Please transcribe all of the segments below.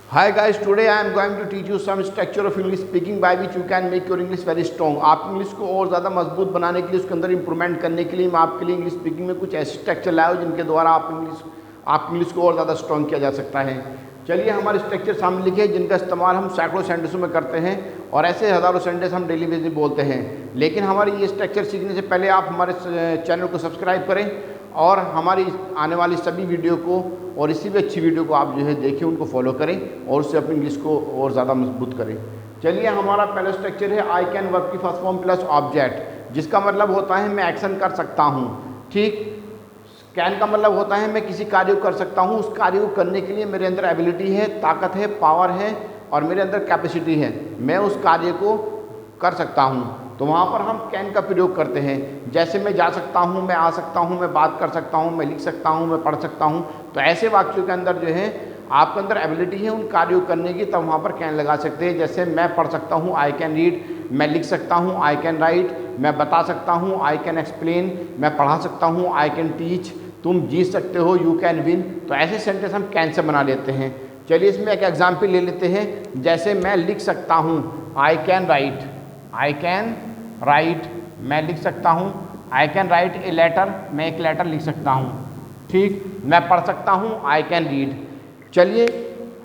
Hi guys, today I am going to teach you some structure of English speaking by which you can make your English very strong। आप English को और ज़्यादा मजबूत बनाने के लिए, उसके अंदर इंप्रूवमेंट करने के लिए मैं आपके लिए इंग्लिश स्पीकिंग में कुछ ऐसे स्ट्रक्चर लाया हूँ जिनके द्वारा आप इंग्लिश को और ज़्यादा स्ट्रॉन्ग किया जा सकता है। चलिए हमारे स्ट्रक्चर सामने लिखे हैं जिनका इस्तेमाल हम सैकड़ों सेंटेंसों में करते हैं और ऐसे हज़ारों सेंटेंस हम डेली बेसिस बोलते हैं। लेकिन हमारी ये स्ट्रक्चर सीखने से पहले आप हमारे चैनल को सब्सक्राइब करें और हमारी आने वाली सभी वीडियो को और इससे भी अच्छी वीडियो को आप जो है देखें, उनको फॉलो करें और उससे अपनी इंग्लिश को और ज़्यादा मजबूत करें। चलिए हमारा पहला स्ट्रक्चर है आई कैन वर्क की फर्स्ट फॉर्म प्लस ऑब्जेक्ट, जिसका मतलब होता है मैं एक्शन कर सकता हूँ। ठीक, कैन का मतलब होता है मैं किसी कार्य को कर सकता हूँ, उस कार्य को करने के लिए मेरे अंदर एबिलिटी है, ताकत है, पावर है और मेरे अंदर कैपेसिटी है, मैं उस कार्य को कर सकता हूँ। तो वहाँ पर हम कैन का प्रयोग करते हैं। जैसे मैं जा सकता हूँ, मैं आ सकता हूँ, मैं बात कर सकता हूँ, मैं लिख सकता हूँ, मैं पढ़ सकता हूँ। तो ऐसे वाक्यों के अंदर जो है आपके अंदर एबिलिटी है उन कार्यों करने की, तब वहाँ पर कैन लगा सकते हैं। जैसे मैं पढ़ सकता हूँ, आई कैन रीड, मैं लिख सकता हूँ, आई कैन राइट, मैं बता सकता हूँ, आई कैन एक्सप्लेन, मैं पढ़ा सकता हूँ, आई कैन टीच, तुम जीत सकते हो, यू कैन विन। तो ऐसे सेंटेंस हम कैन से बना लेते हैं। चलिए इसमें एक एग्जाम्पल ले लेते हैं। जैसे मैं लिख सकता हूँ, I can write, I can write, मैं लिख सकता हूँ। I can write a letter, मैं एक लेटर लिख सकता हूँ। ठीक, मैं पढ़ सकता हूँ, आई कैन रीड। चलिए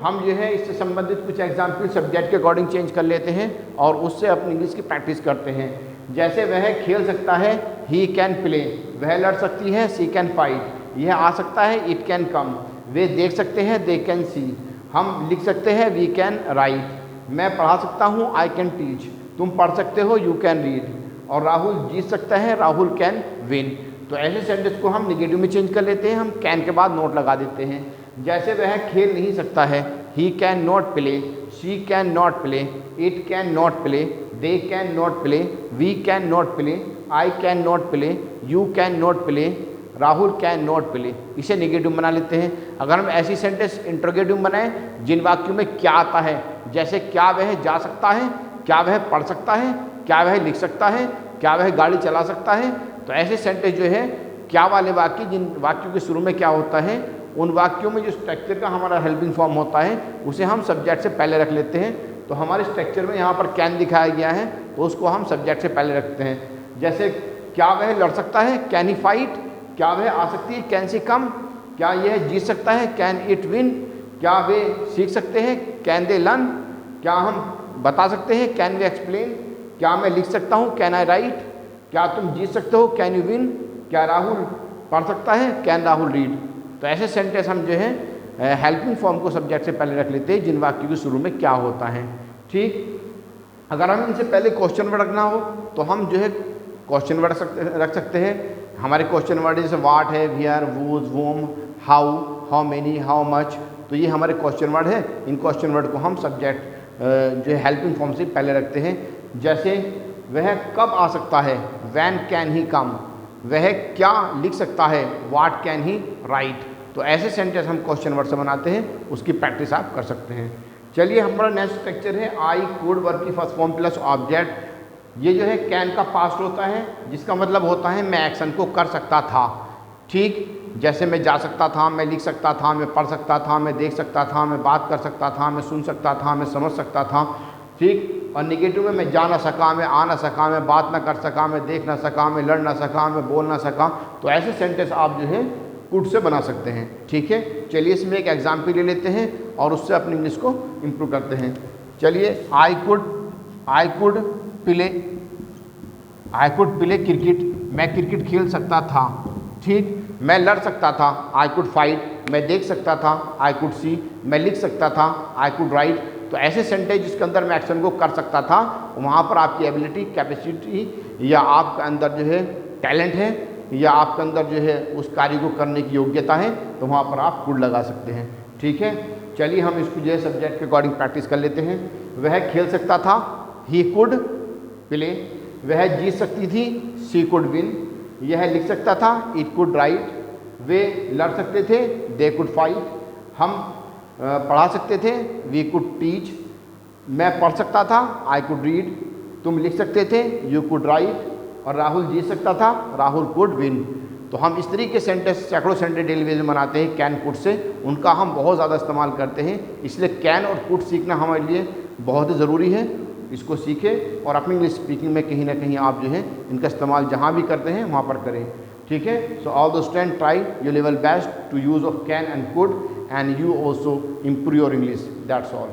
हम जो है इससे संबंधित कुछ एग्जाम्पल सब्जेक्ट के अकॉर्डिंग चेंज कर लेते हैं और उससे अपनी इंग्लिश की प्रैक्टिस करते हैं। जैसे वह खेल सकता है, ही कैन प्ले, वह लड़ सकती है, सी कैन फाइट, यह आ सकता है, इट कैन कम, वे देख सकते हैं, दे कैन सी, हम लिख सकते हैं, वी कैन राइट, मैं पढ़ा सकता हूँ, आई कैन टीच, तुम पढ़ सकते हो, यू कैन रीड, और राहुल जीत सकता है, राहुल कैन विन। तो ऐसे सेंटेंस को हम निगेटिव में चेंज कर लेते हैं, हम कैन के बाद नोट लगा देते हैं। जैसे वह खेल नहीं सकता है, he can not play, she can not play, it can not play, they can not play, we can not play, I can not play, you can not play, Rahul can not play. इसे negative बना लेते हैं। अगर हम ऐसी sentence interrogative बनाएं जिन वाक्यों में क्या आता है, जैसे क्या वह जा सकता है, क्या वह पढ़ सकता है, क्या वह लिख सकता है, क्या वह गाड़ी चला सकता है, तो ऐसे सेंटेंस जो है क्या वाले वाक्य, जिन वाक्यों के शुरू में क्या होता है, उन वाक्यों में जो स्ट्रक्चर का हमारा हेल्पिंग फॉर्म होता है उसे हम सब्जेक्ट से पहले रख लेते हैं। तो हमारे स्ट्रक्चर में यहाँ पर कैन दिखाया गया है तो उसको हम सब्जेक्ट से पहले रखते हैं। जैसे क्या वह लड़ सकता है, कैन ही फाइट, क्या वह आ सकती है, कैन सी कम, क्या यह जीत सकता है, कैन इट विन, क्या वे सीख सकते हैं, कैन दे लर्न, क्या हम बता सकते हैं, कैन वे एक्सप्लेन, क्या मैं लिख सकता हूँ, कैन आई राइट, क्या तुम जीत सकते हो, कैन यू विन, क्या राहुल पढ़ सकता है, कैन राहुल रीड। तो ऐसे सेंटेंस हम जो है हेल्पिंग फॉर्म को सब्जेक्ट से पहले रख लेते हैं जिन वाक्यों के शुरू में क्या होता है। ठीक, अगर हम इनसे पहले क्वेश्चन वर्ड रखना हो तो हम जो है क्वेश्चन वर्ड रख सकते हैं। हमारे क्वेश्चन वर्ड जैसे वाट है, where, whose, whom, how, how many, how much, तो ये हमारे क्वेश्चन वर्ड है। इन क्वेश्चन वर्ड को हम सब्जेक्ट जो है हेल्पिंग फॉर्म से पहले रखते हैं। जैसे वह कब आ सकता है, वैन कैन ही कम, वह क्या लिख सकता है, वाट कैन ही राइट। तो ऐसे सेंटेंस हम क्वेश्चन वर्ड से बनाते हैं, उसकी प्रैक्टिस आप कर सकते हैं। चलिए हमारा नेक्स्ट स्ट्रक्चर है आई कुड वर्क की फर्स्ट फॉर्म प्लस ऑब्जेक्ट। ये जो है कैन का पास्ट होता है जिसका मतलब होता है मैं एक्शन को कर सकता था। ठीक, जैसे मैं जा सकता था, मैं लिख सकता था, मैं पढ़ सकता था, मैं देख सकता था, मैं बात कर सकता था, मैं सुन सकता था, मैं समझ सकता था। ठीक, और निगेटिव में मैं जा ना सका, मैं आ ना सका, मैं बात ना कर सका, मैं देख ना सका, मैं लड़ ना सका, मैं बोल ना सका। तो ऐसे सेंटेंस आप जो है कुड से बना सकते हैं। ठीक है, चलिए इसमें एक एग्जाम्पल ले लेते हैं और उससे अपनी इंग्लिश को इम्प्रूव करते हैं। चलिए आई कुड प्ले क्रिकेट, मैं क्रिकेट खेल सकता था। ठीक, मैं लड़ सकता था, आई कुड फाइट, मैं देख सकता था, आई कुड सी, मैं लिख सकता था, आई कुड राइट। तो ऐसे सेंटेंस जिसके अंदर मैं एक्शन को कर सकता था, वहाँ पर आपकी एबिलिटी, कैपेसिटी या आपके अंदर जो है टैलेंट है या आपके अंदर जो है उस कार्य को करने की योग्यता है, तो वहाँ पर आप कुड लगा सकते हैं। ठीक है, चलिए हम इसको जो है सब्जेक्ट के अकॉर्डिंग प्रैक्टिस कर लेते हैं। वह खेल सकता था, ही कुड प्ले, वह जीत सकती थी, सी कुड विन, यह लिख सकता था, इट कुड राइट, वे लड़ सकते थे, दे कुड फाइट, हम पढ़ा सकते थे, वी कुड टीच, मैं पढ़ सकता था, आई कुड रीड, तुम लिख सकते थे, यू कुड राइट, और राहुल जीत सकता था, राहुल कुड विन। तो हम इस तरीके सेंटेंस सैकड़ों सेंटेंस डेली बेसिस में बनाते हैं कैन कुड से, उनका हम बहुत ज़्यादा इस्तेमाल करते हैं। इसलिए कैन और कुड सीखना हमारे लिए बहुत ही ज़रूरी है। इसको सीखें और अपनी इंग्लिश स्पीकिंग में कहीं ना कहीं आप जो है इनका इस्तेमाल जहाँ भी करते हैं वहाँ पर करें। ठीक है, so all the student try your level best to use of can and could and you also improve your English. That's all.